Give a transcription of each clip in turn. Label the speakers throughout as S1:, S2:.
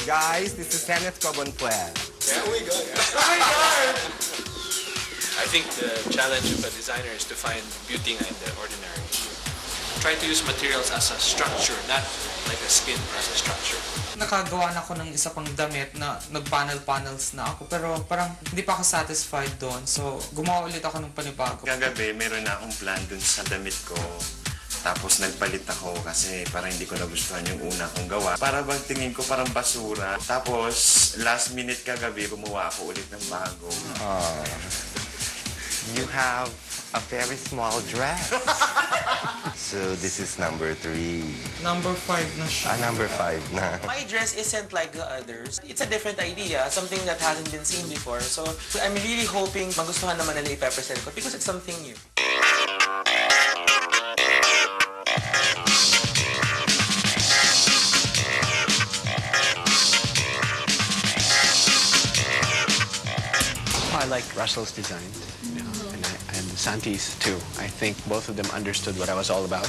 S1: Guys, this is Kenneth Cobonpuel.
S2: Yeah, we go.
S3: Oh my God!
S2: I think the challenge of a designer is to find beauty in the ordinary. Try to use materials as a structure, not like a skin as a structure.
S3: Nakagawa na ako ng isa pang damit na nag-panel-panels na ako, pero parang hindi pa ako satisfied doon. So, gumawa ulit ako ng panibago.
S4: Kagabi, meron na akong plan dun sa damit ko. Tapos nagpalit ako kasi parang hindi ko nagustuhan yung una kong gawa. Para bang tingin ko parang basura. Tapos, last minute kagabi, gumawa ako ulit ng bago.
S1: You have a very small dress.
S5: So this is number 3.
S3: Number 5 na siya.
S5: Number 5 na.
S6: My dress isn't like the others. It's a different idea, something that hasn't been seen before. So I'm really hoping magustuhan naman nila ipe-present ko because it's something new.
S7: I like Russell's design, and Santi's too. I think both of them understood what I was all about.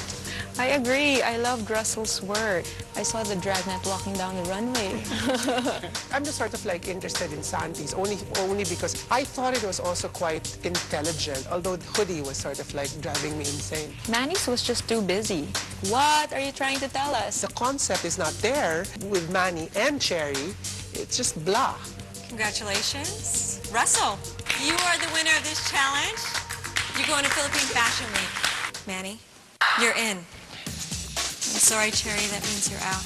S8: I agree. I loved Russell's work. I saw the dragnet walking down the runway.
S9: I'm just sort of like interested in Santi's only because I thought it was also quite intelligent, although the hoodie was sort of like driving me insane.
S8: Manny's was just too busy. What are you trying to tell us?
S9: The concept is not there with Manny and Cherry. It's just blah.
S10: Congratulations. Russell, you are the winner of this challenge. You're going to Philippine Fashion Week. Manny, you're in. I'm sorry, Cherry, that means you're out.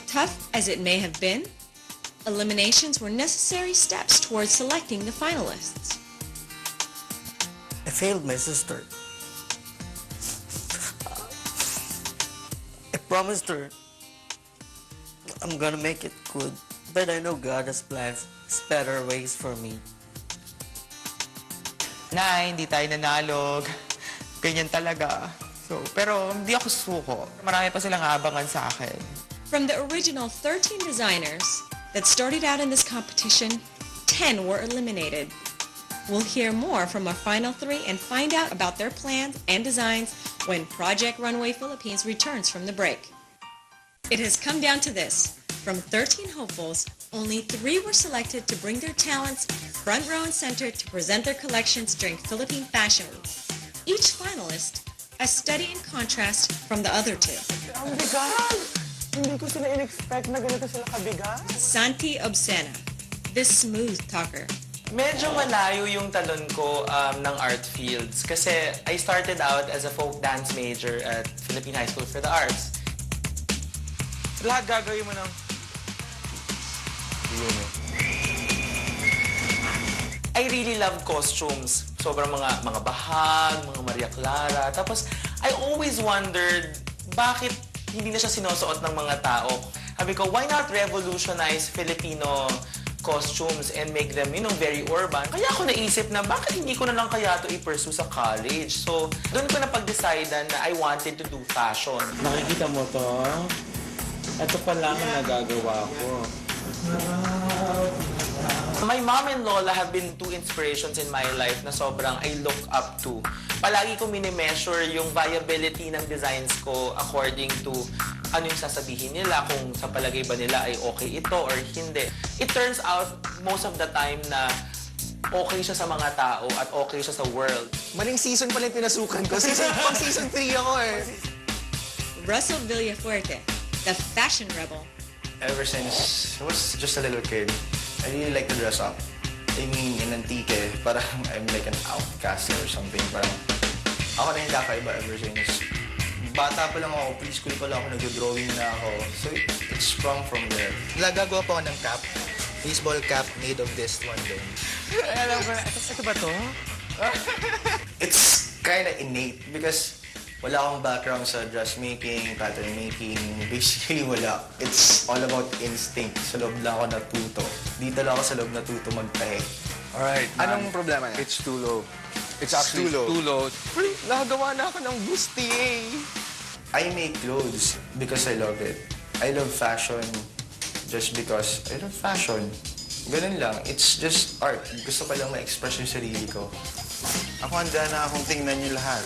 S10: Tough as it may have been, eliminations were necessary steps towards selecting the finalists.
S11: I failed my sister. I promised her I'm gonna make it good, but I know God has plans, has better ways for me.
S3: Nay, hindi tayo nanalo. Ganyan talaga. So, pero hindi ako suko. Marami pa silang aabangan sa akin.
S10: From the original 13 designers that started out in this competition, 10 were eliminated. We'll hear more from our final 3 and find out about their plans and designs when Project Runway Philippines returns from the break. It has come down to this. From 13 hopefuls, only 3 were selected to bring their talents front row and center to present their collections during Philippine Fashion Week. Each finalist a study in contrast from the other 2.
S9: Ang bigat! Hindi ko sila in-expect na ganito sila kabigat.
S10: Santi Obsena, the smooth talker.
S6: Medyo malayo yung talon ko ng art fields kasi I started out as a folk dance major at Philippine High School for the Arts.
S3: Lahat gagawin mo ng...
S6: I really love costumes. Sobrang mga bahag, mga Maria Clara. Tapos, I always wondered, bakit hindi na siya sinusuot ng mga tao? Sabi ko, why not revolutionize Filipino costumes and make them, very urban? Kaya ako naisip na, bakit hindi ko na lang kaya ito i-pursue sa college? So, doon ko na pag-decidean na I wanted to do fashion.
S3: Nakikita mo to? Ito pa lang ang nagagawa ko.
S6: My mom and Lola have been 2 inspirations in my life na sobrang I look up to. Palagi ko mini-measure yung viability ng designs ko according to ano yung sasabihin nila, kung sa palagay ba nila ay okay ito or hindi. It turns out, most of the time na okay siya sa mga tao at okay siya sa world.
S9: Maling season pala yung pinasukan ko. Season 3 ako eh.
S10: Russell Villafuerte, the fashion rebel.
S5: Ever since I was just a little kid, I really like to dress up. I mean, in antique, parang I'm like an outcast or something. Parang ako na yung kakaiba ever since. Bata pa lang ako, preschool pa lang ako, nag-drawing na ako. So it sprung from there. Nagagawa pa ako ng cap. Baseball cap made of this one though.
S3: Alam ko, ito ba to?
S5: It's kind of innate because wala akong background sa dressmaking, pattern making. Basically, wala. It's all about instinct. Sa loob lang ako natuto. Dito lang ako sa loob natuto magtahe.
S1: Alright, anong problema niya?
S4: It's too low.
S1: It's actually too low.
S3: Nakagawa na ako ng bustier.
S5: I make clothes because I love it. I love fashion just because I love fashion. Ganun lang. It's just art. Gusto ko lang ma-express yung sarili ko.
S4: Ako handa na akong tingnan niyo lahat.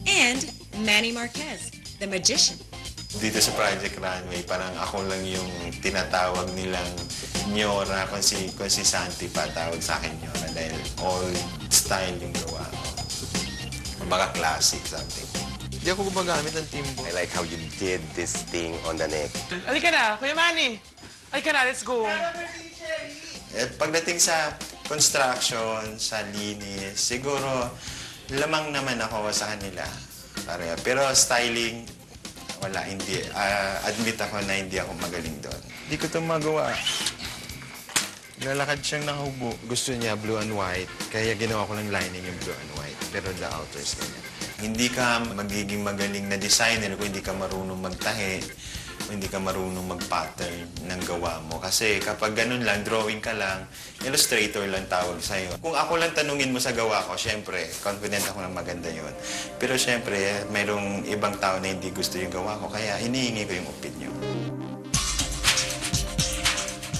S10: And Manny Marquez, the magician.
S4: Dito sa Project Runway, parang ako lang yung tinatawag nilang Nyora, kung si Santi pa tawag sa akin Nyora dahil all style yung gawa ko. Mga classic, something.
S5: Hindi ako gumagamit ng timbo.
S1: I like how you did this thing on the neck.
S6: Halika na, Kuya Manny. Halika na, let's go.
S4: At pagdating sa construction, sa linis, siguro lamang naman ako sa kanila. Pero styling, wala, hindi. Admit ako na hindi ako magaling doon. Hindi ko ito magawa. Lalakad siyang nakahubo. Gusto niya blue and white, kaya ginawa ko ng lining yung blue and white. Pero the outers ganyan. Hindi ka magiging magaling na designer kung hindi ka marunong magtahi, kung hindi ka marunong mag-pattern ng gawa mo. Kasi kapag ganun lang, drawing ka lang, illustrator lang tawag sa'yo. Kung ako lang tanungin mo sa gawa ko, syempre, confident ako na maganda yon. Pero syempre, mayroong ibang tao na hindi gusto yung gawa ko, kaya hinihingi ko yung opinion.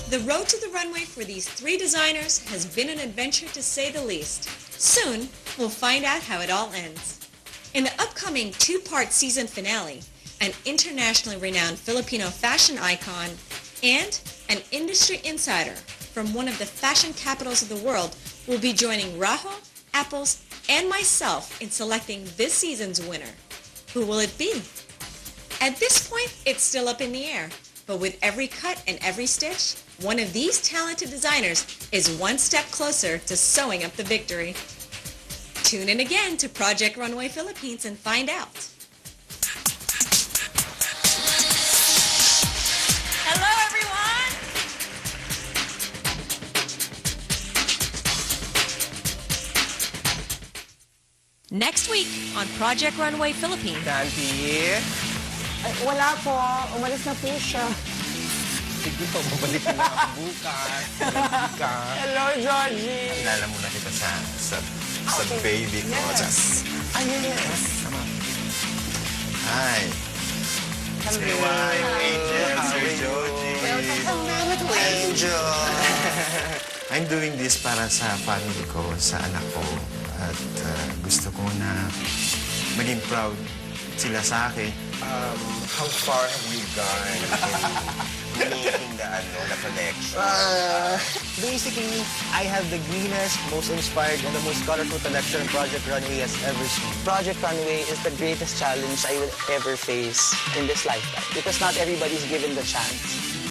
S10: The road to the runway for these 3 designers has been an adventure to say the least. Soon, we'll find out how it all ends. In the upcoming 2-part season finale, an internationally renowned Filipino fashion icon and an industry insider from one of the fashion capitals of the world will be joining Rajo, Apples, and myself in selecting this season's winner. Who will it be? At this point, it's still up in the air, but with every cut and every stitch, one of these talented designers is one step closer to sewing up the victory. Tune in again to Project Runway Philippines and find out. Hello, everyone! Next week on Project Runway Philippines.
S1: Santi?
S12: Ay, wala po. Umalis na po siya.
S1: Sige po, babalik na ako bukas.
S12: Hello, Georgie.
S4: Kilala mo na kita sa baby ko.
S12: Yes. Yes.
S4: Hi. Say hi, Angel, Sir Joji.
S1: Angel!
S4: I'm doing this para sa family ko, sa anak ko. At gusto ko na maging proud sila sa akin.
S1: How far have you gone in making the collection?
S12: Basically, I have the greenest, most inspired, and the most colorful collection Project Runway has ever seen. Project Runway is the greatest challenge I will ever face in this lifetime because not everybody is given the chance